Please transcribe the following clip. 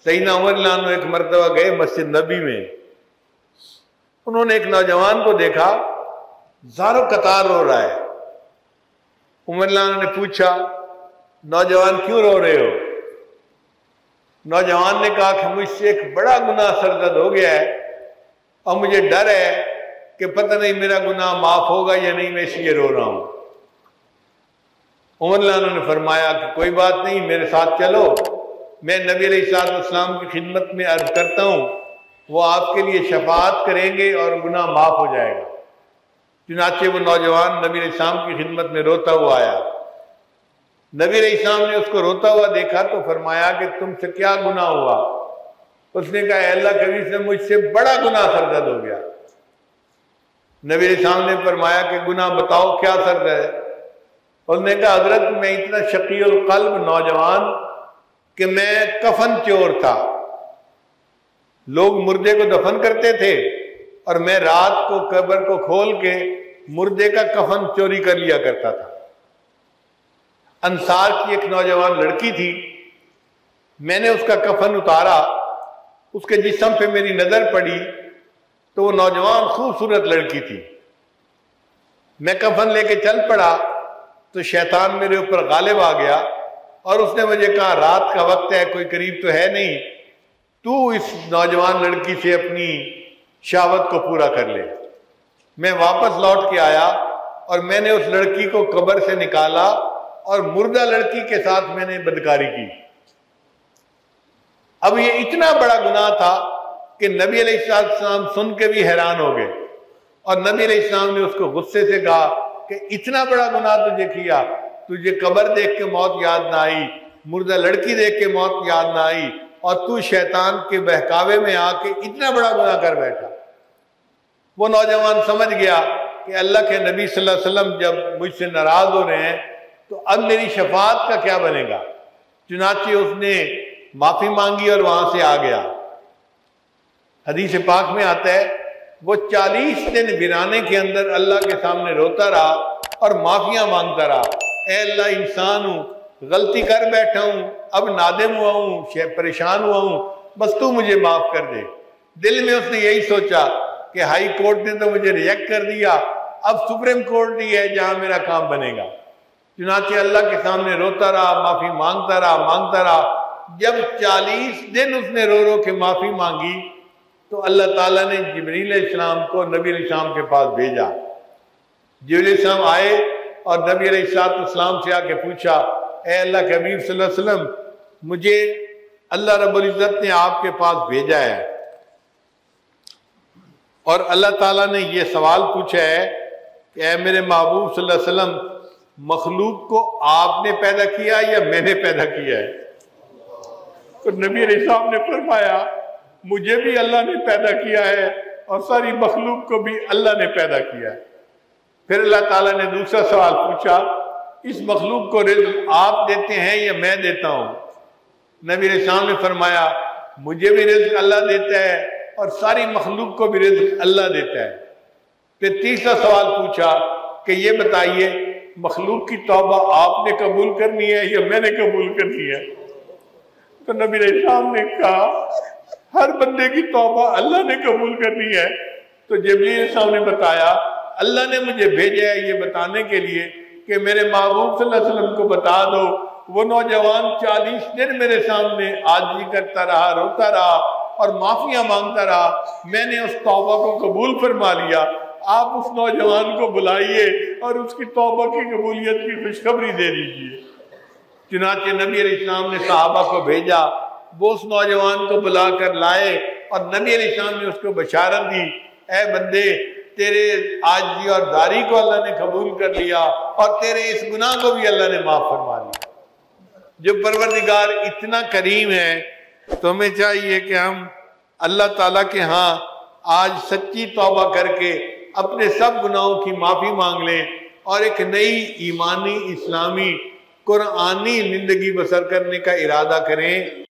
سیدنا عمر رضی اللہ عنہ ایک مرتبہ گئے مسجد نبی میں، انہوں نے ایک نوجوان کو دیکھا زارو قطار رو رہا ہے۔ عمر رضی اللہ عنہ نے پوچھا نوجوان کیوں رو رہے ہو؟ نوجوان نے کہا کہ مجھ سے ایک بڑا گناہ سرزد ہو گیا ہے اور مجھے ڈر ہے کہ پتہ نہیں میرا گناہ معاف ہوگا یا نہیں، میں اس لیے رو رہا ہوں۔ عمر رضی اللہ عنہ نے فرمایا کہ کوئی بات نہیں، میرے ساتھ چلو، میں نبی علیہ السلام کی خدمت میں عرض کرتا ہوں، وہ آپ کے لیے شفاعت کریں گے اور گناہ معاف ہو جائے گا۔ چنانچہ وہ نوجوان نبی علیہ السلام کی خدمت میں روتا ہوا آیا۔ نبی علیہ السلام نے اس کو روتا ہوا دیکھا تو فرمایا کہ تم سے کیا گناہ ہوا؟ اس نے کہا اے اللہ کے نبی سے مجھ سے بڑا گناہ سرزد ہو گیا۔ نبی علیہ السلام نے فرمایا کہ گناہ بتاؤ کیا سرزد ہے؟ اس نے کہا حضرت میں اتنا شقی القلب نوجوان کہ میں کفن چور تھا، لوگ مردے کو دفن کرتے تھے اور میں رات کو قبر کو کھول کے مردے کا کفن چوری کر لیا کرتا تھا۔ انصار کی ایک نوجوان لڑکی تھی، میں نے اس کا کفن اتارا، اس کے جسم پہ میری نظر پڑی تو وہ نوجوان خوبصورت لڑکی تھی۔ میں کفن لے کے چل پڑا تو شیطان میرے اوپر غالب آ گیا اور اس نے مجھے کہا رات کا وقت ہے، کوئی قریب تو ہے نہیں، تو اس نوجوان لڑکی سے اپنی شہوت کو پورا کر لے۔ میں واپس لوٹ کے آیا اور میں نے اس لڑکی کو قبر سے نکالا اور مردہ لڑکی کے ساتھ میں نے بدکاری کی۔ اب یہ اتنا بڑا گناہ تھا کہ نبی علیہ السلام سن کے بھی حیران ہو گئے اور نبی علیہ السلام نے اس کو غصے سے کہا کہ اتنا بڑا گناہ تجھے کیا، تجھے قبر دیکھ کے موت یاد نہ آئی، مردہ لڑکی دیکھ کے موت یاد نہ آئی اور تو شیطان کے بہکاوے میں آ کے اتنا بڑا گناہ کر بیٹھا۔ وہ نوجوان سمجھ گیا کہ اللہ کے نبی صلی اللہ علیہ وسلم جب مجھ سے ناراض ہو رہے ہیں تو اب میری شفاعت کا کیا بنے گا۔ چنانچہ اس نے معافی مانگی اور وہاں سے آ گیا۔ حدیث پاک میں آتا ہے وہ 40 دن ویرانے کے اندر اللہ کے سامنے روتا رہا اور معافیاں مانگتا رہا، اے اللہ انسان ہوں، غلطی کر بیٹھا ہوں، اب نادم ہوا ہوں، پریشان ہوا ہوں، بس تو مجھے معاف کر دے۔ دل میں اس نے یہی سوچا کہ ہائی کورٹ نے تو مجھے ریجیکٹ کر دیا، اب سپریم کورٹ ہی ہے جہاں میرا کام بنے گا۔ چنانچہ اللہ کے سامنے روتا رہا، معافی مانگتا رہا۔ جب 40 دن اس نے رو رو کے معافی مانگی تو اللہ تعالیٰ نے جبریل علیہ السلام کو نبی علیہ السلام کے پاس بھیجا۔ جبریل علیہ السلام آئے اور نبی علیہ السلام سے آ کے پوچھا، اے اللہ کے حبیب صلی اللہ علیہ وسلم مجھے اللہ رب العزت نے آپ کے پاس بھیجا ہے اور اللہ تعالیٰ نے یہ سوال پوچھا ہے کہ اے میرے محبوب صلی اللہ علیہ وسلم مخلوق کو آپ نے پیدا کیا یا میں نے پیدا کیا ہے؟ تو نبی علیہ السلام نے فرمایا مجھے بھی اللہ نے پیدا کیا ہے اور ساری مخلوق کو بھی اللہ نے پیدا کیا ہے۔ پھر اللہ تعالیٰ نے دوسرا سوال پوچھا، اس مخلوق کو رزق آپ دیتے ہیں یا میں دیتا ہوں؟ نبی علیہ السلام نے فرمایا مجھے بھی رزق اللہ دیتا ہے اور ساری مخلوق کو بھی رزق اللہ دیتا ہے۔ پھر تیسرا سوال پوچھا کہ یہ بتائیے مخلوق کی توبہ آپ نے قبول کرنی ہے یا میں نے قبول کرنی ہے؟ تو نبی علیہ السلام نے کہا ہر بندے کی توبہ اللہ نے قبول کرنی ہے۔ تو جبریل علیہ السلام نے بتایا اللہ نے مجھے بھیجا ہے یہ بتانے کے لیے کہ میرے محبوب صلی اللہ علیہ وسلم کو بتا دو وہ نوجوان 40 دن میرے سامنے عاجزی کرتا رہا، روتا رہا اور معافیاں مانگتا رہا، میں نے اس توبہ کو قبول فرما لیا، آپ اس نوجوان کو بلائیے اور اس کی توبہ کی قبولیت کی خوشخبری دے دیجیے۔ چنانچہ نبی علیہ السلام نے صحابہ کو بھیجا، وہ اس نوجوان کو بلا کر لائے اور نبی علیہ السلام نے اس کو بشارت دی، اے بندے تیرے عاجزی اور داری کو اللہ نے قبول کر لیا اور تیرے اس گناہ کو بھی اللہ نے معاف فرما لیا۔ جو پروردگار اتنا کریم ہے تو ہمیں چاہیے کہ ہم اللہ تعالیٰ کے ہاں آج سچی توبہ کر کے اپنے سب گناہوں کی معافی مانگ لیں اور ایک نئی ایمانی اسلامی قرآنی زندگی بسر کرنے کا ارادہ کریں۔